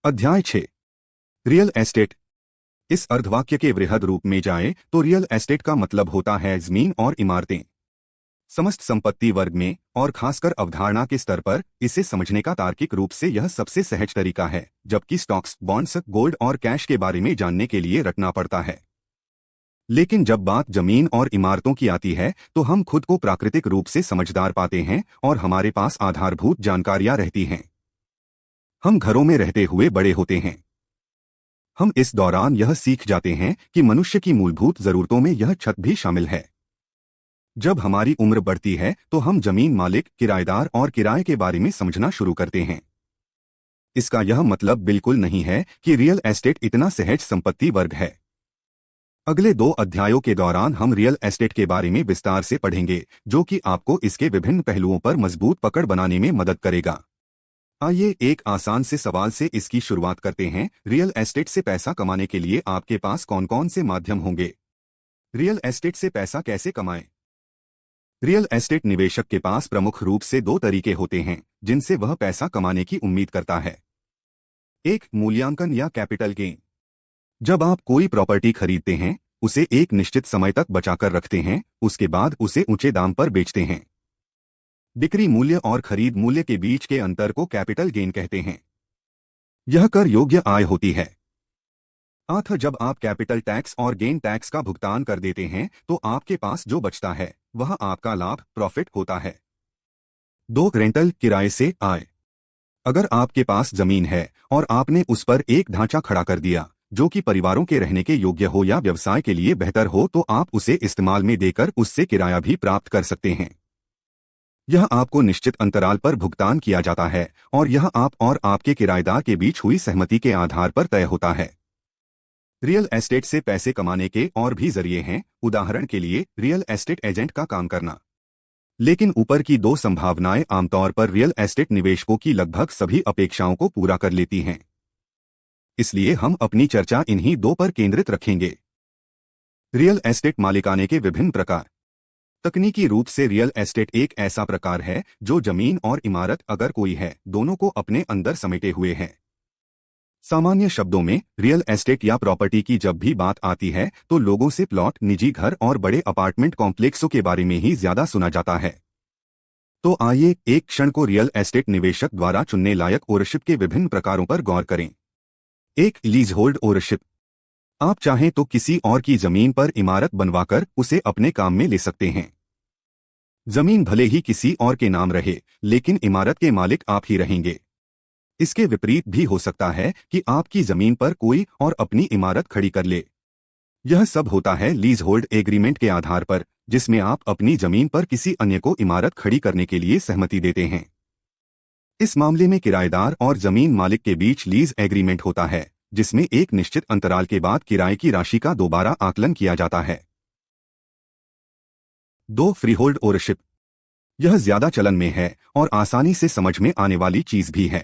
अध्याय 6। Real estate. इस अर्धवाक्य के वृहद रूप में जाए तो रियल एस्टेट का मतलब होता है जमीन और इमारतें। समस्त संपत्ति वर्ग में और खासकर अवधारणा के स्तर पर इसे समझने का तार्किक रूप से यह सबसे सहज तरीका है, जबकि स्टॉक्स, बॉन्ड्स, गोल्ड और कैश के बारे में जानने के लिए रटना पड़ता है। लेकिन जब बात जमीन और इमारतों की आती है तो हम खुद को प्राकृतिक रूप से समझदार पाते हैं और हमारे पास आधारभूत जानकारियां रहती हैं। हम घरों में रहते हुए बड़े होते हैं। हम इस दौरान यह सीख जाते हैं कि मनुष्य की मूलभूत जरूरतों में यह छत भी शामिल है। जब हमारी उम्र बढ़ती है तो हम जमीन मालिक, किराएदार और किराए के बारे में समझना शुरू करते हैं। इसका यह मतलब बिल्कुल नहीं है कि रियल एस्टेट इतना सहज संपत्ति वर्ग है। अगले 2 अध्यायों के दौरान हम रियल एस्टेट के बारे में विस्तार से पढ़ेंगे, जो कि आपको इसके विभिन्न पहलुओं पर मजबूत पकड़ बनाने में मदद करेगा। आइए एक आसान से सवाल से इसकी शुरुआत करते हैं। रियल एस्टेट से पैसा कमाने के लिए आपके पास कौन कौन से माध्यम होंगे? रियल एस्टेट से पैसा कैसे कमाएं? रियल एस्टेट निवेशक के पास प्रमुख रूप से 2 तरीके होते हैं जिनसे वह पैसा कमाने की उम्मीद करता है। एक, मूल्यांकन या कैपिटल गेन। जब आप कोई प्रॉपर्टी खरीदते हैं, उसे एक निश्चित समय तक बचाकर रखते हैं, उसके बाद उसे ऊंचे दाम पर बेचते हैं। बिक्री मूल्य और खरीद मूल्य के बीच के अंतर को कैपिटल गेन कहते हैं। यह कर योग्य आय होती है। जब आप कैपिटल टैक्स और गेन टैक्स का भुगतान कर देते हैं तो आपके पास जो बचता है वह आपका लाभ, प्रॉफिट होता है। 2, रेंटल, किराए से आय। अगर आपके पास जमीन है और आपने उस पर एक ढांचा खड़ा कर दिया जो कि परिवारों के रहने के योग्य हो या व्यवसाय के लिए बेहतर हो, तो आप उसे इस्तेमाल में देकर उससे किराया भी प्राप्त कर सकते हैं। यह आपको निश्चित अंतराल पर भुगतान किया जाता है और यह आप और आपके किराएदार के बीच हुई सहमति के आधार पर तय होता है। रियल एस्टेट से पैसे कमाने के और भी जरिए हैं। उदाहरण के लिए रियल एस्टेट एजेंट का काम करना। लेकिन ऊपर की 2 संभावनाएं आमतौर पर रियल एस्टेट निवेशकों की लगभग सभी अपेक्षाओं को पूरा कर लेती हैं। इसलिए हम अपनी चर्चा इन्हीं 2 पर केंद्रित रखेंगे। रियल एस्टेट मालिकाने के विभिन्न प्रकार। तकनीकी रूप से रियल एस्टेट एक ऐसा प्रकार है जो जमीन और इमारत, अगर कोई है, दोनों को अपने अंदर समेटे हुए है। सामान्य शब्दों में रियल एस्टेट या प्रॉपर्टी की जब भी बात आती है तो लोगों से प्लॉट, निजी घर और बड़े अपार्टमेंट कॉम्प्लेक्सों के बारे में ही ज्यादा सुना जाता है। तो आइए एक क्षण को रियल एस्टेट निवेशक द्वारा चुनने लायक ओनरशिप के विभिन्न प्रकारों पर गौर करें। 1, लीज होल्ड ओनरशिप। आप चाहें तो किसी और की जमीन पर इमारत बनवाकर उसे अपने काम में ले सकते हैं। जमीन भले ही किसी और के नाम रहे, लेकिन इमारत के मालिक आप ही रहेंगे। इसके विपरीत भी हो सकता है कि आपकी जमीन पर कोई और अपनी इमारत खड़ी कर ले। यह सब होता है लीज होल्ड एग्रीमेंट के आधार पर, जिसमें आप अपनी जमीन पर किसी अन्य को इमारत खड़ी करने के लिए सहमति देते हैं। इस मामले में किराएदार और जमीन मालिक के बीच लीज एग्रीमेंट होता है, जिसमें एक निश्चित अंतराल के बाद किराए की राशि का दोबारा आकलन किया जाता है। 2, फ्रीहोल्ड ओनरशिप। यह ज्यादा चलन में है और आसानी से समझ में आने वाली चीज भी है।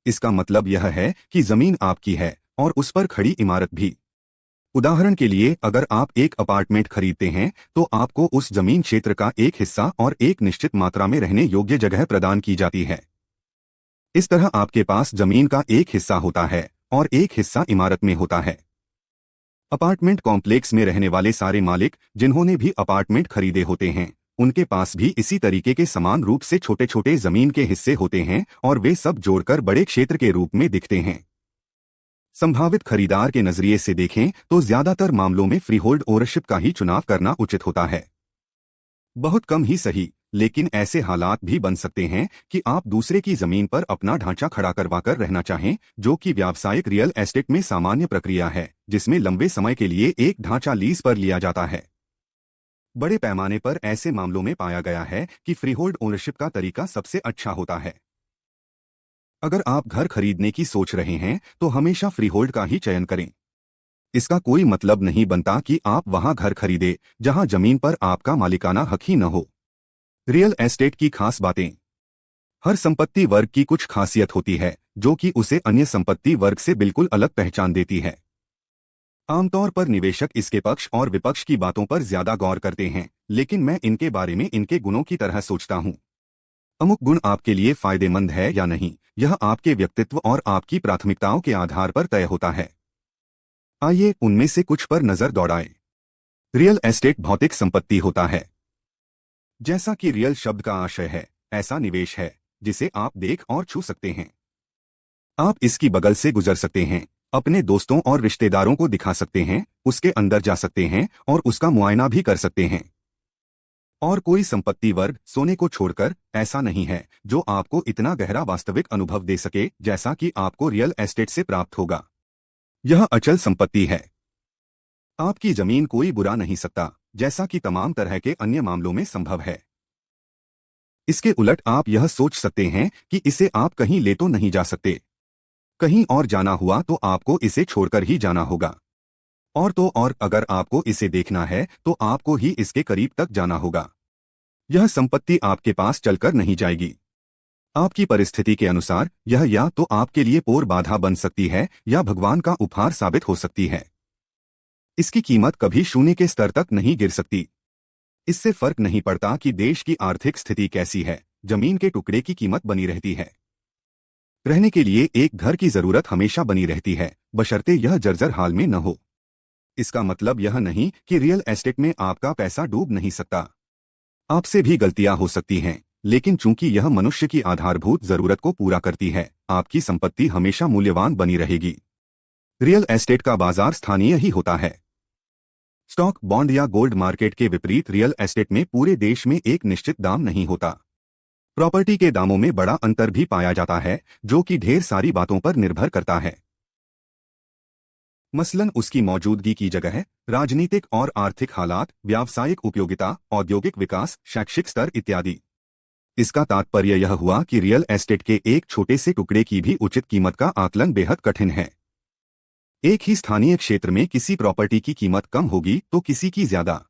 इसका मतलब यह है कि जमीन आपकी है और उस पर खड़ी इमारत भी। उदाहरण के लिए, अगर आप एक अपार्टमेंट खरीदते हैं तो आपको उस जमीन क्षेत्र का एक हिस्सा और एक निश्चित मात्रा में रहने योग्य जगह प्रदान की जाती है। इस तरह आपके पास जमीन का एक हिस्सा होता है और एक हिस्सा इमारत में होता है। अपार्टमेंट कॉम्प्लेक्स में रहने वाले सारे मालिक जिन्होंने भी अपार्टमेंट खरीदे होते हैं, उनके पास भी इसी तरीके के समान रूप से छोटे छोटे जमीन के हिस्से होते हैं और वे सब जोड़कर बड़े क्षेत्र के रूप में दिखते हैं। संभावित खरीदार के नजरिए से देखें तो ज्यादातर मामलों में फ्रीहोल्ड ओनरशिप का ही चुनाव करना उचित होता है। बहुत कम ही सही, लेकिन ऐसे हालात भी बन सकते हैं कि आप दूसरे की जमीन पर अपना ढांचा खड़ा करवाकर रहना चाहें, जो कि व्यावसायिक रियल एस्टेट में सामान्य प्रक्रिया है, जिसमें लंबे समय के लिए एक ढांचा लीज पर लिया जाता है। बड़े पैमाने पर ऐसे मामलों में पाया गया है कि फ्रीहोल्ड ओनरशिप का तरीका सबसे अच्छा होता है। अगर आप घर खरीदने की सोच रहे हैं तो हमेशा फ्रीहोल्ड का ही चयन करें। इसका कोई मतलब नहीं बनता कि आप वहां घर खरीदें जहां जमीन पर आपका मालिकाना हक ही न हो। रियल एस्टेट की खास बातें। हर संपत्ति वर्ग की कुछ खासियत होती है जो कि उसे अन्य संपत्ति वर्ग से बिल्कुल अलग पहचान देती है। आमतौर पर निवेशक इसके पक्ष और विपक्ष की बातों पर ज्यादा गौर करते हैं, लेकिन मैं इनके बारे में इनके गुणों की तरह सोचता हूं। अमुक गुण आपके लिए फायदेमंद है या नहीं, यह आपके व्यक्तित्व और आपकी प्राथमिकताओं के आधार पर तय होता है। आइए उनमें से कुछ पर नजर दौड़ाएं। रियल एस्टेट भौतिक संपत्ति होता है। जैसा कि रियल शब्द का आशय है, ऐसा निवेश है जिसे आप देख और छू सकते हैं। आप इसकी बगल से गुजर सकते हैं, अपने दोस्तों और रिश्तेदारों को दिखा सकते हैं, उसके अंदर जा सकते हैं और उसका मुआयना भी कर सकते हैं। और कोई संपत्ति वर्ग सोने को छोड़कर ऐसा नहीं है जो आपको इतना गहरा वास्तविक अनुभव दे सके जैसा कि आपको रियल एस्टेट से प्राप्त होगा। यह अचल संपत्ति है। आपकी जमीन कोई बुरा नहीं सकता, जैसा कि तमाम तरह के अन्य मामलों में संभव है। इसके उलट आप यह सोच सकते हैं कि इसे आप कहीं ले तो नहीं जा सकते। कहीं और जाना हुआ तो आपको इसे छोड़कर ही जाना होगा। और तो और अगर आपको इसे देखना है तो आपको ही इसके करीब तक जाना होगा। यह संपत्ति आपके पास चलकर नहीं जाएगी। आपकी परिस्थिति के अनुसार यह या तो आपके लिए पोर बाधा बन सकती है या भगवान का उपहार साबित हो सकती है। इसकी कीमत कभी शून्य के स्तर तक नहीं गिर सकती। इससे फर्क नहीं पड़ता कि देश की आर्थिक स्थिति कैसी है, जमीन के टुकड़े की कीमत बनी रहती है। रहने के लिए एक घर की जरूरत हमेशा बनी रहती है, बशर्ते यह जर्जर हाल में न हो। इसका मतलब यह नहीं कि रियल एस्टेट में आपका पैसा डूब नहीं सकता। आपसे भी गलतियां हो सकती हैं, लेकिन चूंकि यह मनुष्य की आधारभूत जरूरत को पूरा करती है, आपकी संपत्ति हमेशा मूल्यवान बनी रहेगी। रियल एस्टेट का बाजार स्थानीय ही होता है। स्टॉक, बॉन्ड या गोल्ड मार्केट के विपरीत रियल एस्टेट में पूरे देश में एक निश्चित दाम नहीं होता। प्रॉपर्टी के दामों में बड़ा अंतर भी पाया जाता है, जो कि ढेर सारी बातों पर निर्भर करता है। मसलन उसकी मौजूदगी की जगह, राजनीतिक और आर्थिक हालात, व्यावसायिक उपयोगिता, औद्योगिक विकास, शैक्षिक स्तर इत्यादि। इसका तात्पर्य यह हुआ कि रियल एस्टेट के एक छोटे से टुकड़े की भी उचित कीमत का आकलन बेहद कठिन है। एक ही स्थानीय क्षेत्र में किसी प्रॉपर्टी की कीमत कम होगी तो किसी की ज्यादा।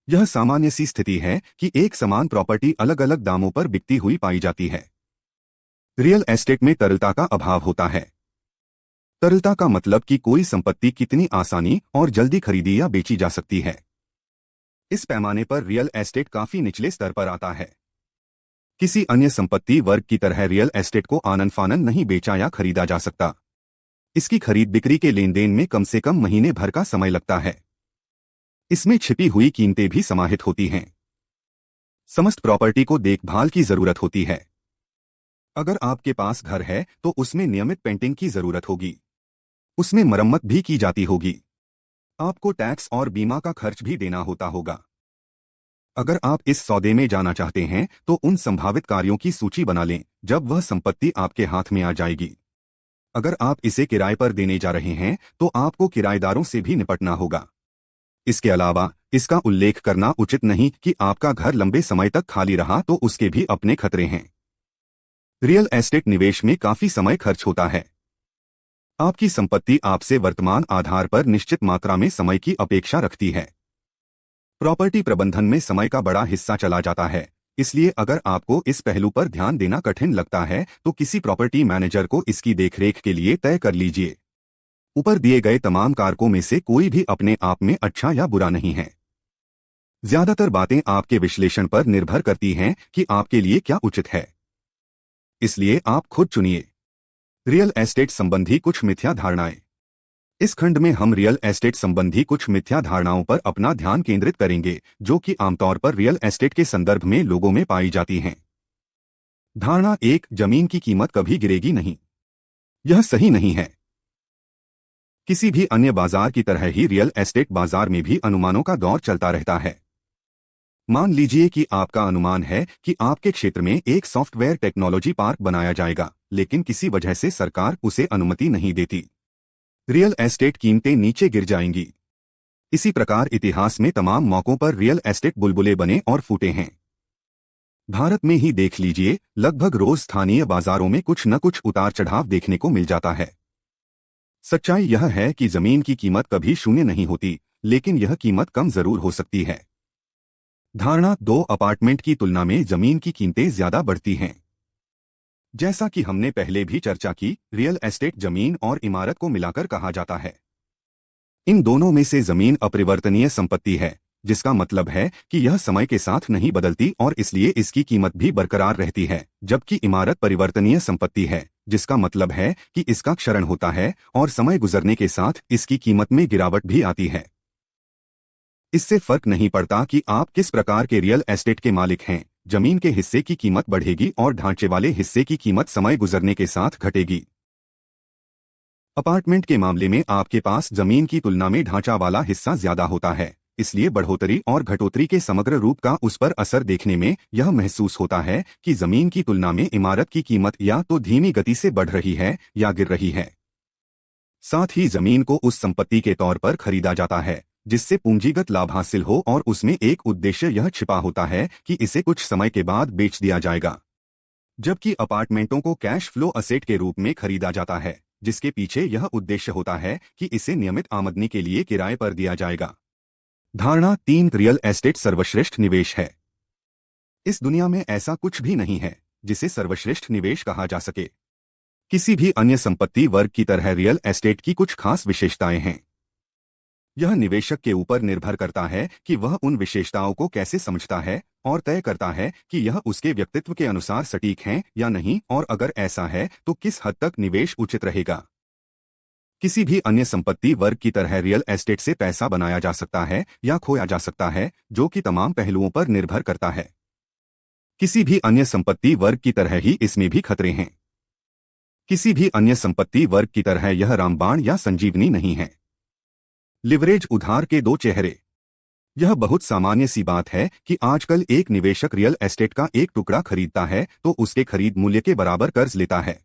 यह सामान्य सी स्थिति है कि एक समान प्रॉपर्टी अलग अलग दामों पर बिकती हुई पाई जाती है। रियल एस्टेट में तरलता का अभाव होता है। तरलता का मतलब कि कोई संपत्ति कितनी आसानी और जल्दी खरीदी या बेची जा सकती है। इस पैमाने पर रियल एस्टेट काफी निचले स्तर पर आता है। किसी अन्य संपत्ति वर्ग की तरह रियल एस्टेट को आनन फानन नहीं बेचा या खरीदा जा सकता। इसकी खरीद बिक्री के लेन देन में कम से कम महीने भर का समय लगता है। इसमें छिपी हुई कीमतें भी समाहित होती हैं। समस्त प्रॉपर्टी को देखभाल की जरूरत होती है। अगर आपके पास घर है तो उसमें नियमित पेंटिंग की जरूरत होगी। उसमें मरम्मत भी की जाती होगी। आपको टैक्स और बीमा का खर्च भी देना होता होगा। अगर आप इस सौदे में जाना चाहते हैं तो उन संभावित कार्यों की सूची बना लें जब वह संपत्ति आपके हाथ में आ जाएगी। अगर आप इसे किराए पर देने जा रहे हैं तो आपको किराएदारों से भी निपटना होगा। इसके अलावा इसका उल्लेख करना उचित नहीं कि आपका घर लंबे समय तक खाली रहा तो उसके भी अपने खतरे हैं। रियल एस्टेट निवेश में काफी समय खर्च होता है। आपकी संपत्ति आपसे वर्तमान आधार पर निश्चित मात्रा में समय की अपेक्षा रखती है। प्रॉपर्टी प्रबंधन में समय का बड़ा हिस्सा चला जाता है, इसलिए अगर आपको इस पहलू पर ध्यान देना कठिन लगता है तो किसी प्रॉपर्टी मैनेजर को इसकी देखरेख के लिए तय कर लीजिए। ऊपर दिए गए तमाम कारकों में से कोई भी अपने आप में अच्छा या बुरा नहीं है। ज्यादातर बातें आपके विश्लेषण पर निर्भर करती हैं कि आपके लिए क्या उचित है। इसलिए आप खुद चुनिए। रियल एस्टेट संबंधी कुछ मिथ्या धारणाएं। इस खंड में हम रियल एस्टेट संबंधी कुछ मिथ्या धारणाओं पर अपना ध्यान केंद्रित करेंगे जो कि आमतौर पर रियल एस्टेट के संदर्भ में लोगों में पाई जाती हैं। धारणा 1, जमीन की कीमत कभी गिरेगी नहीं। यह सही नहीं है। किसी भी अन्य बाजार की तरह ही रियल एस्टेट बाजार में भी अनुमानों का दौर चलता रहता है। मान लीजिए कि आपका अनुमान है कि आपके क्षेत्र में एक सॉफ्टवेयर टेक्नोलॉजी पार्क बनाया जाएगा, लेकिन किसी वजह से सरकार उसे अनुमति नहीं देती। रियल एस्टेट कीमतें नीचे गिर जाएंगी। इसी प्रकार इतिहास में तमाम मौकों पर रियल एस्टेट बुलबुले बने और फूटे हैं। भारत में ही देख लीजिए, लगभग रोज स्थानीय बाजारों में कुछ न कुछ उतार चढ़ाव देखने को मिल जाता है। सच्चाई यह है कि जमीन की कीमत कभी शून्य नहीं होती, लेकिन यह कीमत कम जरूर हो सकती है। धारणा 2, अपार्टमेंट की तुलना में जमीन की कीमतें ज्यादा बढ़ती हैं। जैसा कि हमने पहले भी चर्चा की, रियल एस्टेट जमीन और इमारत को मिलाकर कहा जाता है। इन दोनों में से जमीन अपरिवर्तनीय संपत्ति है, जिसका मतलब है कि यह समय के साथ नहीं बदलती और इसलिए इसकी कीमत भी बरकरार रहती है, जबकि इमारत परिवर्तनीय संपत्ति है, जिसका मतलब है कि इसका क्षरण होता है और समय गुजरने के साथ इसकी कीमत में गिरावट भी आती है। इससे फर्क नहीं पड़ता कि आप किस प्रकार के रियल एस्टेट के मालिक हैं, जमीन के हिस्से की कीमत बढ़ेगी और ढांचे वाले हिस्से की कीमत समय गुजरने के साथ घटेगी। अपार्टमेंट के मामले में आपके पास जमीन की तुलना में ढांचा वाला हिस्सा ज्यादा होता है, इसलिए बढ़ोतरी और घटोतरी के समग्र रूप का उस पर असर देखने में यह महसूस होता है कि जमीन की तुलना में इमारत की कीमत या तो धीमी गति से बढ़ रही है या गिर रही है। साथ ही जमीन को उस संपत्ति के तौर पर खरीदा जाता है जिससे पूंजीगत लाभ हासिल हो और उसमें एक उद्देश्य यह छिपा होता है कि इसे कुछ समय के बाद बेच दिया जाएगा। जबकि अपार्टमेंटों को कैश फ्लो असेट के रूप में खरीदा जाता है, जिसके पीछे यह उद्देश्य होता है कि इसे नियमित आमदनी के लिए किराए पर दिया जाएगा। धारणा 3, रियल एस्टेट सर्वश्रेष्ठ निवेश है। इस दुनिया में ऐसा कुछ भी नहीं है जिसे सर्वश्रेष्ठ निवेश कहा जा सके। किसी भी अन्य संपत्ति वर्ग की तरह रियल एस्टेट की कुछ खास विशेषताएं हैं। यह निवेशक के ऊपर निर्भर करता है कि वह उन विशेषताओं को कैसे समझता है और तय करता है कि यह उसके व्यक्तित्व के अनुसार सटीक हैं या नहीं, और अगर ऐसा है तो किस हद तक निवेश उचित रहेगा। किसी भी अन्य संपत्ति वर्ग की तरह रियल एस्टेट से पैसा बनाया जा सकता है या खोया जा सकता है, जो कि तमाम पहलुओं पर निर्भर करता है। किसी भी अन्य संपत्ति वर्ग की तरह ही इसमें भी खतरे हैं। किसी भी अन्य संपत्ति वर्ग की तरह यह रामबाण या संजीवनी नहीं है। लिवरेज, उधार के दो चेहरे। यह बहुत सामान्य सी बात है कि आजकल एक निवेशक रियल एस्टेट का एक टुकड़ा खरीदता है तो उसके खरीद मूल्य के बराबर कर्ज लेता है।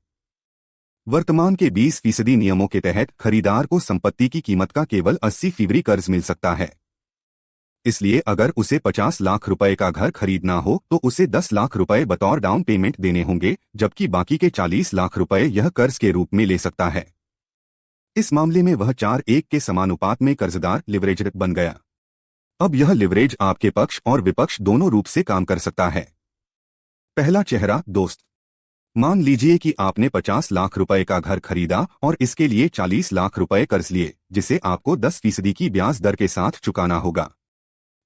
वर्तमान के 20% नियमों के तहत खरीदार को संपत्ति की कीमत का केवल 80% कर्ज मिल सकता है। इसलिए अगर उसे 50 लाख रुपए का घर खरीदना हो तो उसे 10 लाख रुपए बतौर डाउन पेमेंट देने होंगे, जबकि बाकी के 40 लाख रुपए यह कर्ज के रूप में ले सकता है। इस मामले में वह 4:1 के समानुपात में कर्जदार लिवरेज्ड बन गया। अब यह लिवरेज आपके पक्ष और विपक्ष दोनों रूप से काम कर सकता है। पहला चेहरा, दोस्त। मान लीजिए कि आपने 50 लाख रुपए का घर खरीदा और इसके लिए 40 लाख रुपए कर्ज लिए, जिसे आपको 10% की ब्याज दर के साथ चुकाना होगा।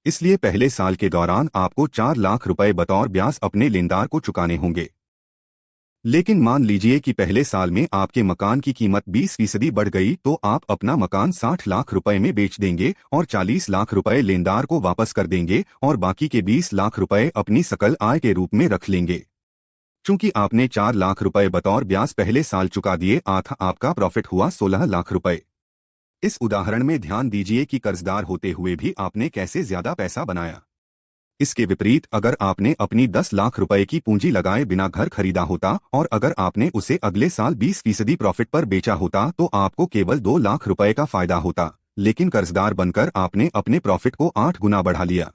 इसलिए पहले साल के दौरान आपको 4 लाख रुपए बतौर ब्याज अपने लेनदार को चुकाने होंगे। लेकिन मान लीजिए कि पहले साल में आपके मकान की कीमत 20% बढ़ गई तो आप अपना मकान 60 लाख रुपए में बेच देंगे और 40 लाख रुपए लेनदार को वापस कर देंगे और बाकी के 20 लाख रुपए अपनी सकल आय के रूप में रख लेंगे। चूंकि आपने 4 लाख रुपए बतौर ब्याज पहले साल चुका दिए, आपका प्रॉफिट हुआ 16 लाख रुपए। इस उदाहरण में ध्यान दीजिए कि कर्जदार होते हुए भी आपने कैसे ज्यादा पैसा बनाया। इसके विपरीत अगर आपने अपनी 10 लाख रुपए की पूंजी लगाए बिना घर खरीदा होता और अगर आपने उसे अगले साल 20% प्रॉफिट पर बेचा होता तो आपको केवल 2 लाख रुपए का फायदा होता, लेकिन कर्जदार बनकर आपने अपने प्रॉफिट को 8 गुना बढ़ा लिया।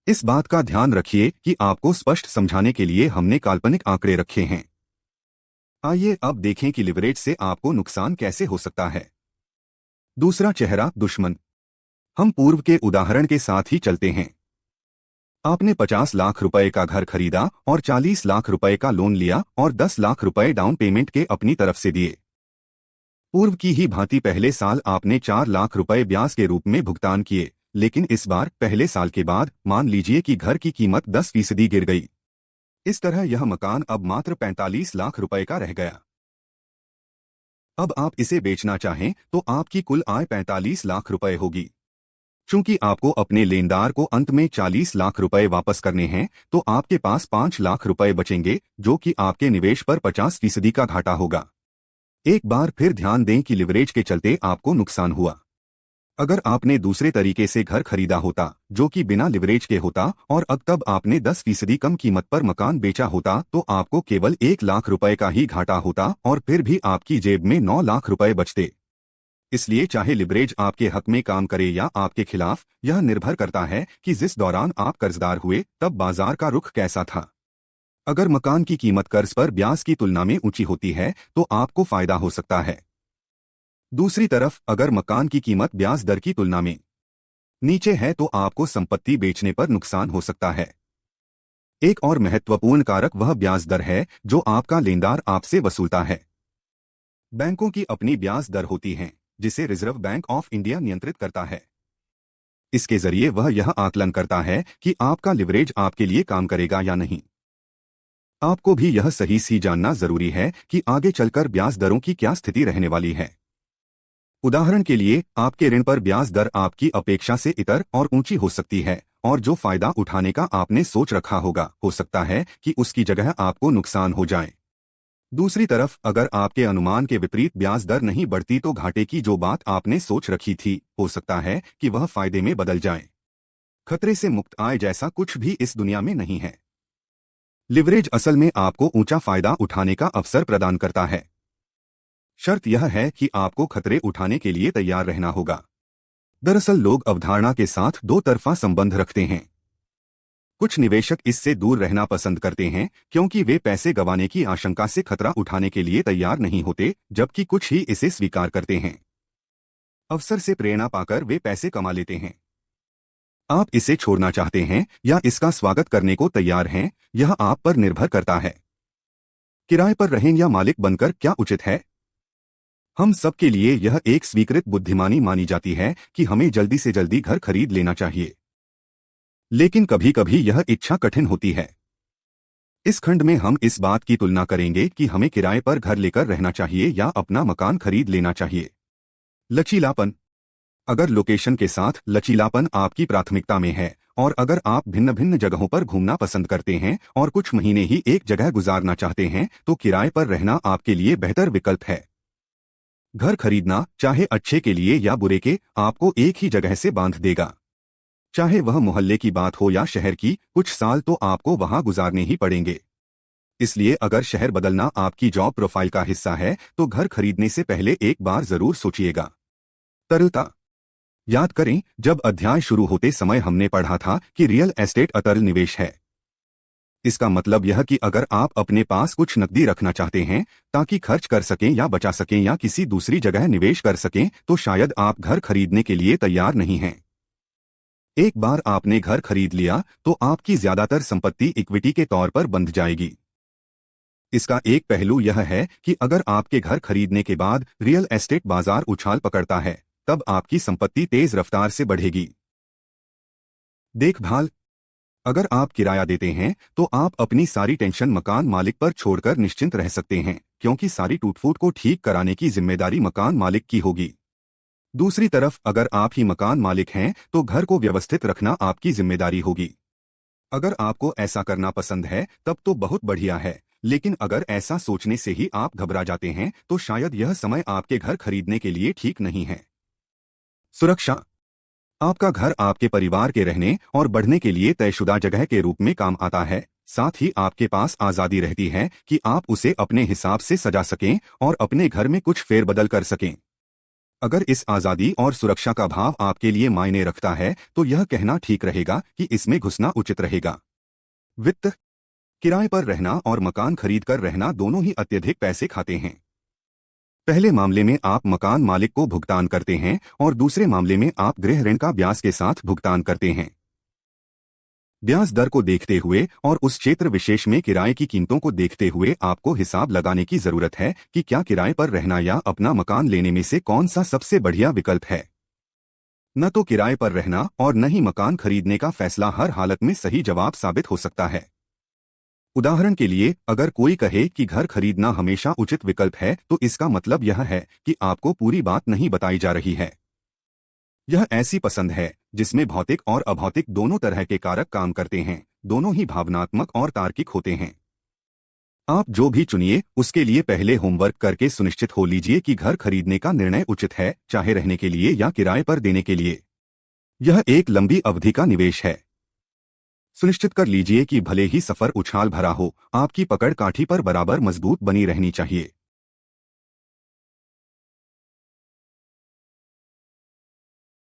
इस बात का ध्यान रखिए कि आपको स्पष्ट समझाने के लिए हमने काल्पनिक आंकड़े रखे हैं। आइए अब देखें कि लिवरेज से आपको नुकसान कैसे हो सकता है। दूसरा चेहरा, दुश्मन। हम पूर्व के उदाहरण के साथ ही चलते हैं। आपने 50 लाख रुपए का घर खरीदा और 40 लाख रुपए का लोन लिया और 10 लाख रुपए डाउन पेमेंट के अपनी तरफ से दिए। पूर्व की ही भांति पहले साल आपने 4 लाख रुपए ब्याज के रूप में भुगतान किए, लेकिन इस बार पहले साल के बाद मान लीजिए कि घर की कीमत 10% गिर गई। इस तरह यह मकान अब मात्र 45 लाख रुपए का रह गया। अब आप इसे बेचना चाहें तो आपकी कुल आय 45 लाख रुपए होगी। चूंकि आपको अपने लेनदार को अंत में 40 लाख रुपए वापस करने हैं तो आपके पास 5 लाख रुपए बचेंगे, जो कि आपके निवेश पर 50% का घाटा होगा। एक बार फिर ध्यान दें कि लिवरेज के चलते आपको नुकसान हुआ। अगर आपने दूसरे तरीके से घर खरीदा होता जो कि बिना लिवरेज के होता और अब तब आपने 10% कम कीमत पर मकान बेचा होता तो आपको केवल 1 लाख रुपए का ही घाटा होता और फिर भी आपकी जेब में 9 लाख रुपए बचते। इसलिए चाहे लिवरेज आपके हक में काम करे या आपके खिलाफ, यह निर्भर करता है कि जिस दौरान आप कर्जदार हुए तब बाजार का रुख कैसा था। अगर मकान की कीमत कर्ज पर ब्याज की तुलना में ऊंची होती है तो आपको फायदा हो सकता है। दूसरी तरफ अगर मकान की कीमत ब्याज दर की तुलना में नीचे है तो आपको संपत्ति बेचने पर नुकसान हो सकता है। एक और महत्वपूर्ण कारक वह ब्याज दर है जो आपका लेनदार आपसे वसूलता है। बैंकों की अपनी ब्याज दर होती है जिसे रिजर्व बैंक ऑफ इंडिया नियंत्रित करता है। इसके जरिए वह यह आकलन करता है कि आपका लिवरेज आपके लिए काम करेगा या नहीं। आपको भी यह सही सी जानना जरूरी है कि आगे चलकर ब्याज दरों की क्या स्थिति रहने वाली है। उदाहरण के लिए, आपके ऋण पर ब्याज दर आपकी अपेक्षा से इतर और ऊंची हो सकती है, और जो फायदा उठाने का आपने सोच रखा होगा, हो सकता है कि उसकी जगह आपको नुकसान हो जाए। दूसरी तरफ, अगर आपके अनुमान के विपरीत ब्याज दर नहीं बढ़ती तो घाटे की जो बात आपने सोच रखी थी, हो सकता है कि वह फायदे में बदल जाए। खतरे से मुक्त आय जैसा कुछ भी इस दुनिया में नहीं है। लिवरेज असल में आपको ऊंचा फायदा उठाने का अवसर प्रदान करता है। शर्त यह है कि आपको खतरे उठाने के लिए तैयार रहना होगा। दरअसल लोग अवधारणा के साथ दो तरफा संबंध रखते हैं। कुछ निवेशक इससे दूर रहना पसंद करते हैं क्योंकि वे पैसे गंवाने की आशंका से खतरा उठाने के लिए तैयार नहीं होते, जबकि कुछ ही इसे स्वीकार करते हैं। अवसर से प्रेरणा पाकर वे पैसे कमा लेते हैं। आप इसे छोड़ना चाहते हैं या इसका स्वागत करने को तैयार हैं, यह आप पर निर्भर करता है। किराए पर रहें या मालिक बनकर क्या उचित है? हम सबके लिए यह एक स्वीकृत बुद्धिमानी मानी जाती है कि हमें जल्दी से जल्दी घर खरीद लेना चाहिए। लेकिन कभी कभी यह इच्छा कठिन होती है। इस खंड में हम इस बात की तुलना करेंगे कि हमें किराए पर घर लेकर रहना चाहिए या अपना मकान खरीद लेना चाहिए। लचीलापन। अगर लोकेशन के साथ लचीलापन आपकी प्राथमिकता में है, और अगर आप भिन्न भिन्न जगहों पर घूमना पसंद करते हैं और कुछ महीने ही एक जगह गुजारना चाहते हैं, तो किराए पर रहना आपके लिए बेहतर विकल्प है। घर खरीदना, चाहे अच्छे के लिए या बुरे के, आपको एक ही जगह से बांध देगा। चाहे वह मोहल्ले की बात हो या शहर की, कुछ साल तो आपको वहां गुजारने ही पड़ेंगे। इसलिए अगर शहर बदलना आपकी जॉब प्रोफाइल का हिस्सा है तो घर खरीदने से पहले एक बार जरूर सोचिएगा। तरलता। याद करें, जब अध्याय शुरू होते समय हमने पढ़ा था कि रियल एस्टेट अतरल निवेश है। इसका मतलब यह कि अगर आप अपने पास कुछ नकदी रखना चाहते हैं ताकि खर्च कर सकें या बचा सकें या किसी दूसरी जगह निवेश कर सकें, तो शायद आप घर खरीदने के लिए तैयार नहीं हैं। एक बार आपने घर खरीद लिया तो आपकी ज्यादातर संपत्ति इक्विटी के तौर पर बंध जाएगी। इसका एक पहलू यह है कि अगर आपके घर खरीदने के बाद रियल एस्टेट बाजार उछाल पकड़ता है, तब आपकी संपत्ति तेज रफ्तार से बढ़ेगी। देखभाल। अगर आप किराया देते हैं तो आप अपनी सारी टेंशन मकान मालिक पर छोड़कर निश्चिंत रह सकते हैं, क्योंकि सारी टूटफूट को ठीक कराने की जिम्मेदारी मकान मालिक की होगी। दूसरी तरफ अगर आप ही मकान मालिक हैं तो घर को व्यवस्थित रखना आपकी जिम्मेदारी होगी। अगर आपको ऐसा करना पसंद है तब तो बहुत बढ़िया है, लेकिन अगर ऐसा सोचने से ही आप घबरा जाते हैं तो शायद यह समय आपके घर खरीदने के लिए ठीक नहीं है। सुरक्षा। आपका घर आपके परिवार के रहने और बढ़ने के लिए तयशुदा जगह के रूप में काम आता है। साथ ही आपके पास आज़ादी रहती है कि आप उसे अपने हिसाब से सजा सकें और अपने घर में कुछ फेरबदल कर सकें। अगर इस आज़ादी और सुरक्षा का भाव आपके लिए मायने रखता है तो यह कहना ठीक रहेगा कि इसमें घुसना उचित रहेगा। वित्त। किराए पर रहना और मकान खरीदकर रहना दोनों ही अत्यधिक पैसे खाते हैं। पहले मामले में आप मकान मालिक को भुगतान करते हैं और दूसरे मामले में आप गृह ऋण का ब्याज के साथ भुगतान करते हैं। ब्याज दर को देखते हुए और उस क्षेत्र विशेष में किराए की कीमतों को देखते हुए आपको हिसाब लगाने की जरूरत है कि क्या किराए पर रहना या अपना मकान लेने में से कौन सा सबसे बढ़िया विकल्प है। न तो किराए पर रहना और न ही मकान खरीदने का फैसला हर हालत में सही जवाब साबित हो सकता है। उदाहरण के लिए, अगर कोई कहे कि घर खरीदना हमेशा उचित विकल्प है तो इसका मतलब यह है कि आपको पूरी बात नहीं बताई जा रही है। यह ऐसी पसंद है जिसमें भौतिक और अभौतिक दोनों तरह के कारक काम करते हैं, दोनों ही भावनात्मक और तार्किक होते हैं। आप जो भी चुनिए उसके लिए पहले होमवर्क करके सुनिश्चित हो लीजिए कि घर खरीदने का निर्णय उचित है, चाहे रहने के लिए या किराए पर देने के लिए। यह एक लंबी अवधि का निवेश है। सुनिश्चित कर लीजिए कि भले ही सफर उछाल भरा हो, आपकी पकड़ काठी पर बराबर मजबूत बनी रहनी चाहिए।